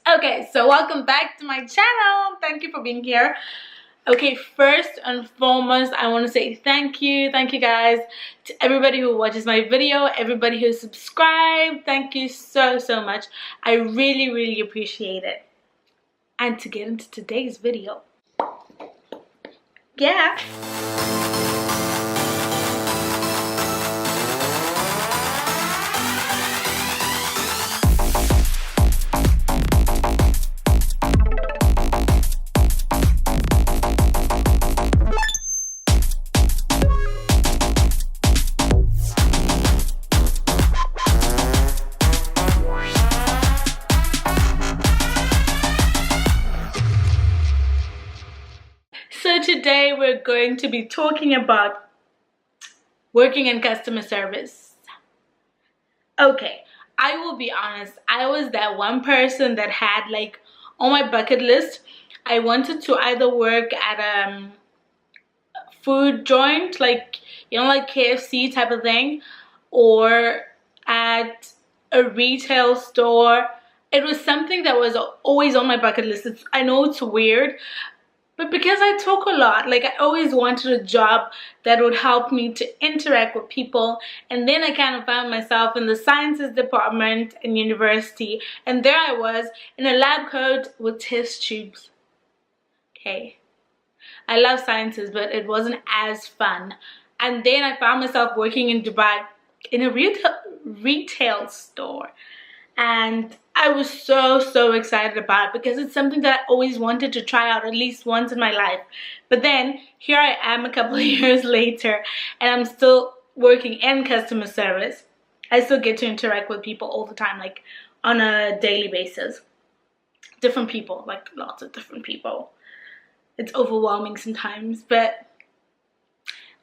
Okay, so welcome back to my channel. Thank you for being here. Okay, first and foremost, I want to say thank you guys to everybody who watches my video, everybody who subscribed. Thank you so much. I really appreciate it. And to get into today's video, yeah. So today we're going to be talking about working in customer service. Okay, I will be honest, I was that one person that had like on my bucket list, I wanted to either work at a food joint, like, you know, like KFC type of thing, or at a retail store. It was something that was always on my bucket list. I know it's weird, but because I talk a lot, like, I always wanted a job that would help me to interact with people. And then I kind of found myself in the sciences department in university, and there I was in a lab coat with test tubes. Okay, I love sciences, but it wasn't as fun. And then I found myself working in Dubai in a retail store, and I was so excited about it because it's something that I always wanted to try out at least once in my life. But then here I am a couple of years later, and I'm still working in customer service. I still get to interact with people all the time, like on a daily basis. Different people, like lots of different people. It's overwhelming sometimes, but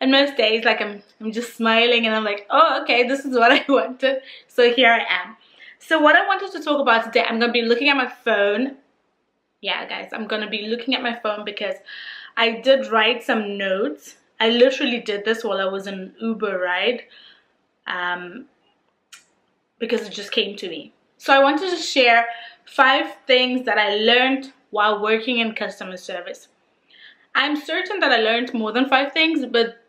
and most days, like, I'm just smiling and I'm like, oh, okay, this is what I wanted. So here I am. So what I wanted to talk about today, I'm going to be looking at my phone. Yeah, guys, I'm going to be looking at my phone because I did write some notes. I literally did this while I was in an Uber ride, because it just came to me. So I wanted to share 5 things that I learned while working in customer service. I'm certain that I learned more than 5 things, but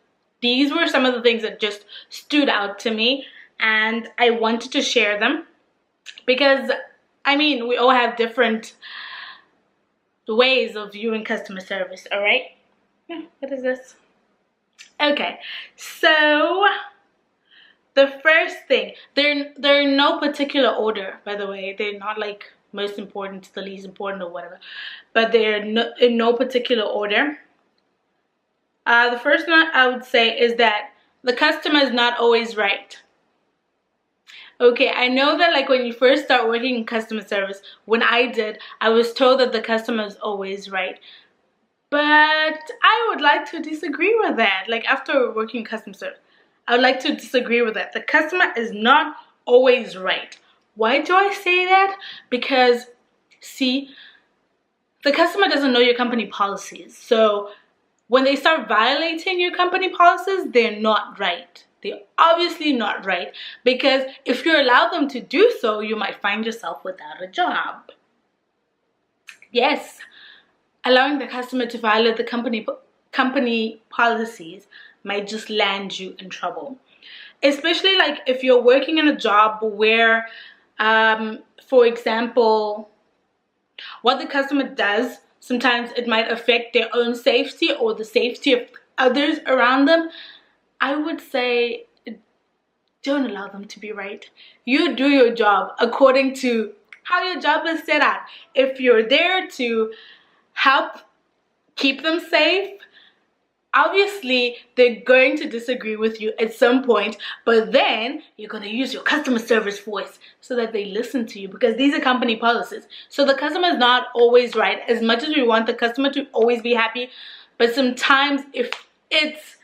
these were some of the things that just stood out to me, and I wanted to share them. Because, I mean, we all have different ways of viewing customer service, alright? What is this? Okay, so the first thing, they're in no particular order, by the way. They're not like most important to the least important or whatever, but they're in no particular order. The first one I would say is that the customer is not always right. Okay, I know that, like, when you first start working in customer service, when I did, I was told that the customer is always right. But I would like to disagree with that. Like, after working in customer service, I would like to disagree with that. The customer is not always right. Why do I say that? Because, see, the customer doesn't know your company policies. So when they start violating your company policies, they're not right. They're obviously not right, because if you allow them to do so, you might find yourself without a job. Yes, allowing the customer to violate the company policies might just land you in trouble. Especially, like, if you're working in a job where, for example, what the customer does, sometimes it might affect their own safety or the safety of others around them. I would say don't allow them to be right. You do your job according to how your job is set out. If you're there to help keep them safe, obviously they're going to disagree with you at some point, but then you're going to use your customer service voice so that they listen to you, because these are company policies. So the customer is not always right. As much as we want the customer to always be happy, but sometimes if it's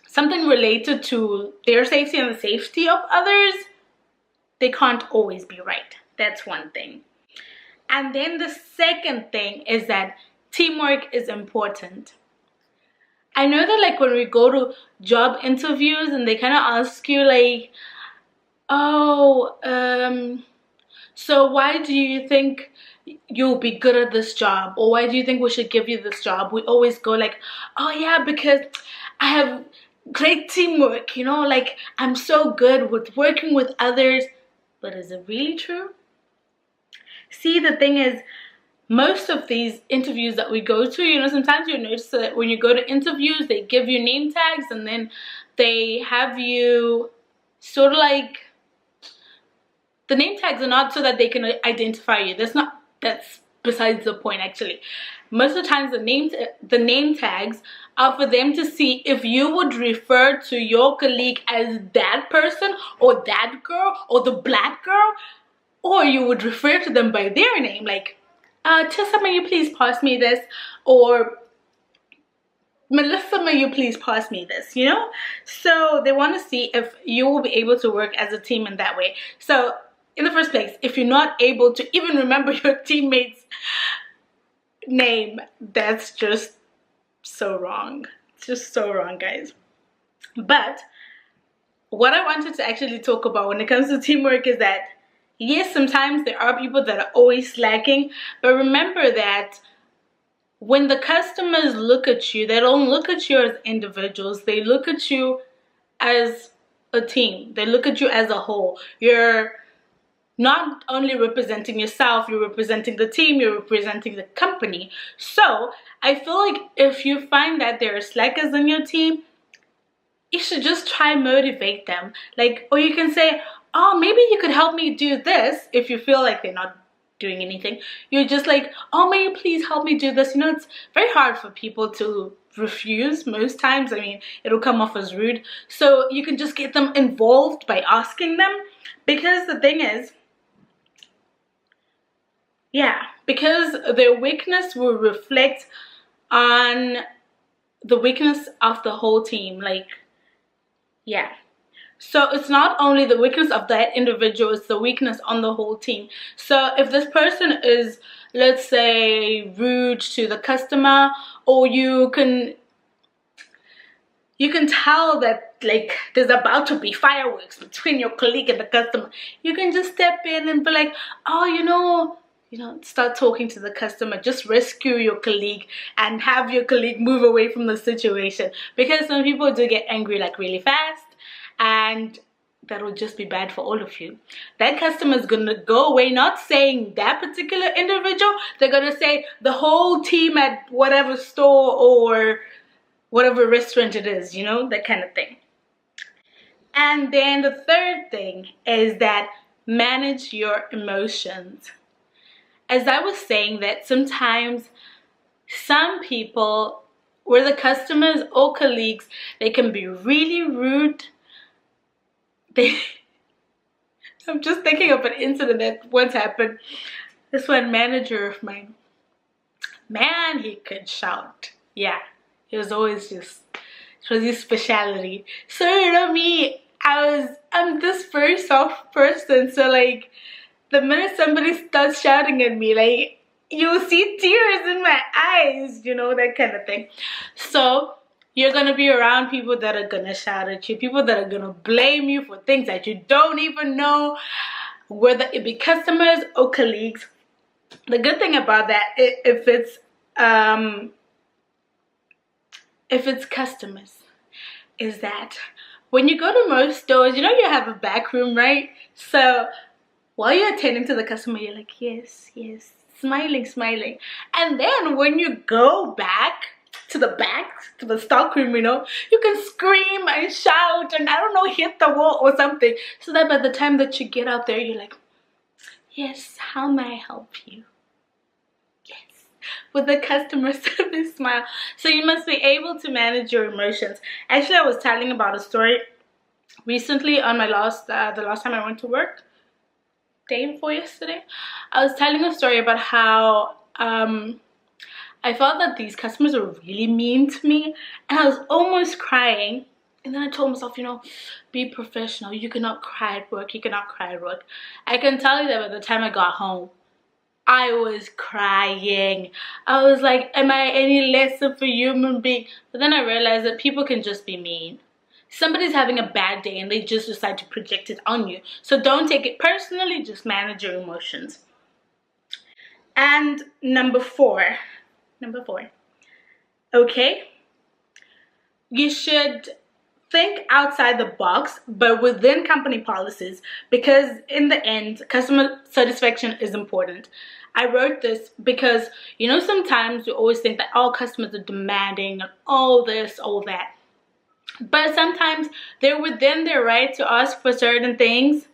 something related to their safety and the safety of others, they can't always be right. That's one thing. And then the second thing is that teamwork is important. I know that, like, when we go to job interviews and they kind of ask you, like, oh, So why do you think you'll be good at this job? Or why do you think we should give you this job? We always go like, oh yeah, because I have great teamwork, you know, like I'm so good with working with others. But is it really true? See, the thing is, most of these interviews that we go to, you know, sometimes you notice that when you go to interviews, they give you name tags and then they have you sort of like, the name tags are not so that they can identify you. That's besides the point actually. Most of the times the name tags are for them to see if you would refer to your colleague as that person or that girl or the black girl, or you would refer to them by their name, like Tessa, may you please pass me this, or Melissa, may you please pass me this, you know? So they want to see if you will be able to work as a team in that way. So in the first place, if you're not able to even remember your teammate's name, that's just so wrong. It's just so wrong, guys. But what I wanted to actually talk about when it comes to teamwork is that, yes, sometimes there are people that are always slacking, but remember that when the customers look at you, they don't look at you as individuals. They look at you as a team. They look at you as a whole. You're not only representing yourself, you're representing the team, you're representing the company. So I feel like if you find that there are slackers in your team, you should just try motivate them. Like, or you can say, oh, maybe you could help me do this. If you feel like they're not doing anything, you're just like, oh, may you please help me do this. You know, it's very hard for people to refuse most times. I mean, it'll come off as rude. So you can just get them involved by asking them, because the thing is, yeah, because their weakness will reflect on the weakness of the whole team. Like, yeah. So it's not only the weakness of that individual, it's the weakness on the whole team. So if this person is, let's say, rude to the customer, or you can tell that like there's about to be fireworks between your colleague and the customer, you can just step in and be like, oh, you know, start talking to the customer, just rescue your colleague and have your colleague move away from the situation, because some people do get angry like really fast, and that will just be bad for all of you. That customer is gonna go away not saying that particular individual, they're gonna say the whole team at whatever store or whatever restaurant it is, you know, that kind of thing. And then the third thing is that manage your emotions. As I was saying, that sometimes some people, or the customers or colleagues, they can be really rude. I'm just thinking of an incident that once happened. This one manager of mine, man, he could shout. Yeah, he was always just, it was his speciality. So you know me, I'm this very soft person, so like the minute somebody starts shouting at me, like you'll see tears in my eyes, you know, that kind of thing. So you're gonna be around people that are gonna shout at you, people that are gonna blame you for things that you don't even know, whether it be customers or colleagues. The good thing about that, if it's customers, is that when you go to most stores, you know, you have a back room, right? So while you're attending to the customer, you're like, yes, yes, smiling. And then when you go back to the stock room, you know, you can scream and shout and, I don't know, hit the wall or something, so that by the time that you get out there, you're like, yes, how may I help you? Yes, with a customer service smile. So you must be able to manage your emotions. Actually, I was telling about a story recently on my the last time I went to work, day before yesterday. I was telling a story about how I felt that these customers were really mean to me, and I was almost crying. And then I told myself, you know, be professional. You cannot cry at work. You cannot cry at work. I can tell you that by the time I got home, I was crying. I was like, am I any less of a human being? But then I realized that people can just be mean. somebody's having a bad day and they just decide to project it on you. So don't take it personally, just manage your emotions. And number four, okay, you should think outside the box, but within company policies, because in the end, customer satisfaction is important. I wrote this because, you know, sometimes we always think that all customers are demanding and all this, all that. But sometimes they're within their right to ask for certain things,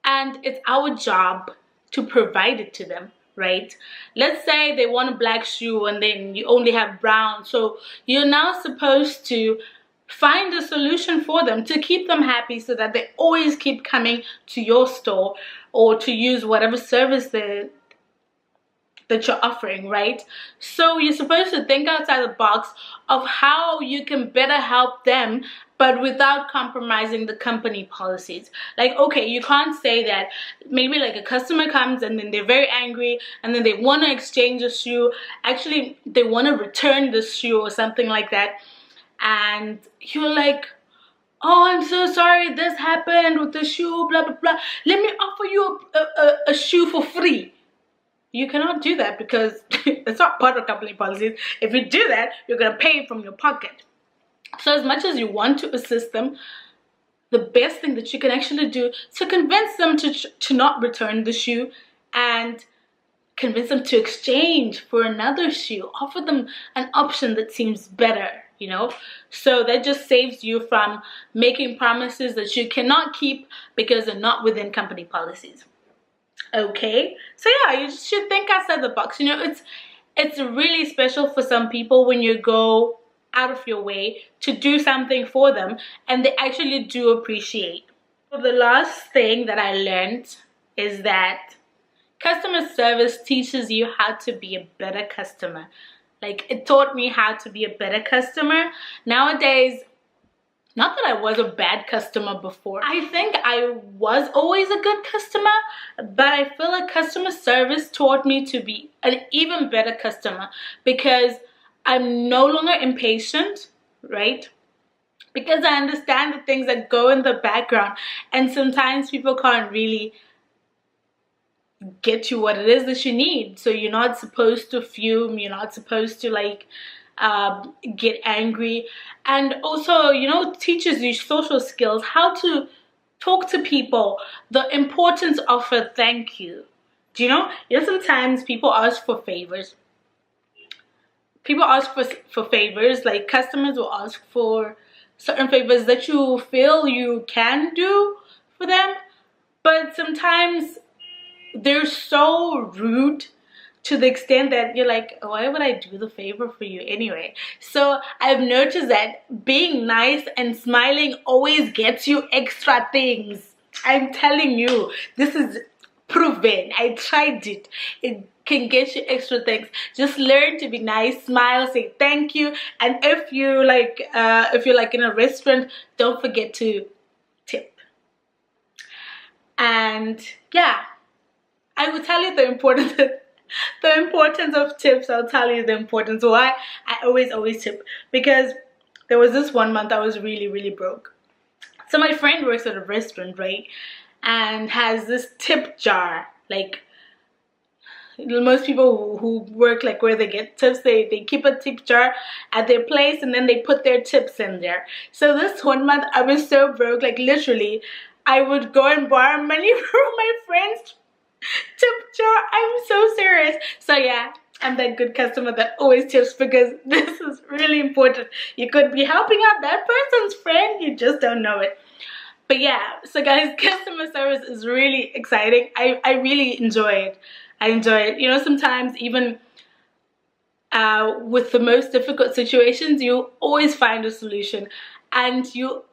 and it's our job to provide it to them, right? Let's say they want a black shoe and then you only have brown, so you're now supposed to find a solution for them to keep them happy so that they always keep coming to your store or to use whatever service that you're offering, right? So you're supposed to think outside the box of how you can better help them, but without compromising the company policies. Like, okay, you can't say that maybe like a customer comes and then they're very angry and then they want to exchange a shoe. Actually, they want to return the shoe or something like that. And you're like, oh, I'm so sorry, this happened with the shoe, blah, blah, blah. Let me offer you a shoe for free. You cannot do that because it's not part of company policies. If you do that, you're going to pay from your pocket. So as much as you want to assist them, the best thing that you can actually do is to convince them to not return the shoe and convince them to exchange for another shoe. Offer them an option that seems better, you know. So that just saves you from making promises that you cannot keep because they're not within company policies. Okay, so yeah, you should think outside the box. You know, it's really special for some people when you go out of your way to do something for them and they actually do appreciate. So the last thing that I learned is that customer service teaches you how to be a better customer. Like, it taught me how to be a better customer. Nowadays, not that I was a bad customer before. I think I was always a good customer, but I feel like customer service taught me to be an even better customer because I'm no longer impatient, right? Because I understand the things that go in the background, and sometimes people can't really get you what it is that you need. So you're not supposed to fume, you're not supposed to like get angry. And also, you know, teaches you social skills, how to talk to people, the importance of a thank you. Do you know sometimes people ask for favors. People ask for favors, like customers will ask for certain favors that you feel you can do for them, but sometimes they're so rude to the extent that you're like, why would I do the favor for you anyway? So I've noticed that being nice and smiling always gets you extra things. I'm telling you, this is proven. I tried it. It can get you extra things. Just learn to be nice, smile, say thank you, and if you're like in a restaurant, don't forget to tip. And yeah, I will tell you the importance of tips. I'll tell you the importance why I always tip. Because there was this one month I was really broke. So my friend works at a restaurant, right, and has this tip jar. Like, most people who work like where they get tips, they keep a tip jar at their place and then they put their tips in there. So this one month I was so broke, like literally I would go and borrow money from my friends tip jar. I'm so serious. So yeah, I'm that good customer that always tips because this is really important. You could be helping out that person's friend, you just don't know it. But yeah, so guys, customer service is really exciting. I really enjoy it. I enjoy it. You know, sometimes even with the most difficult situations, you always find a solution, and you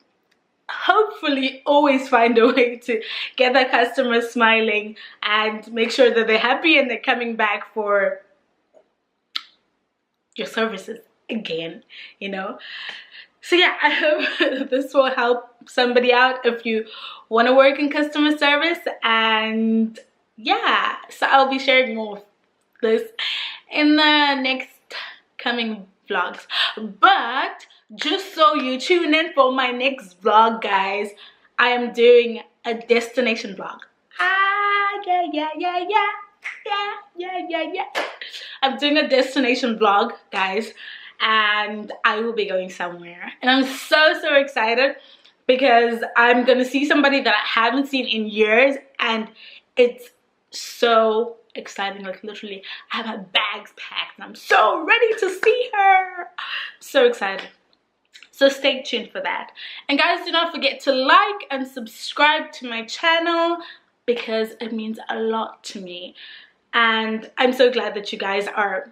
hopefully always find a way to get that customer smiling and make sure that they're happy and they're coming back for your services again, you know. So yeah, I hope this will help somebody out if you want to work in customer service. And yeah, so I'll be sharing more of this in the next coming vlogs. But just so you tune in for my next vlog, guys. I am doing a destination vlog. Yeah. I'm doing a destination vlog, guys, and I will be going somewhere, and I'm so excited because I'm gonna see somebody that I haven't seen in years, and it's so exciting. Like, literally, I have my bags packed and I'm so ready to see her. So excited. So stay tuned for that. And guys, do not forget to like and subscribe to my channel because it means a lot to me. And I'm so glad that you guys are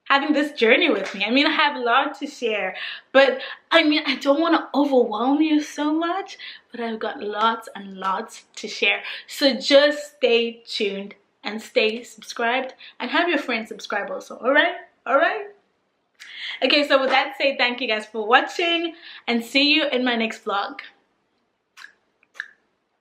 having this journey with me. I mean, I have a lot to share, but I mean, I don't want to overwhelm you so much, but I've got lots and lots to share. So just stay tuned and stay subscribed, and have your friends subscribe also. All right. Okay, so with that said, thank you guys for watching, and see you in my next vlog.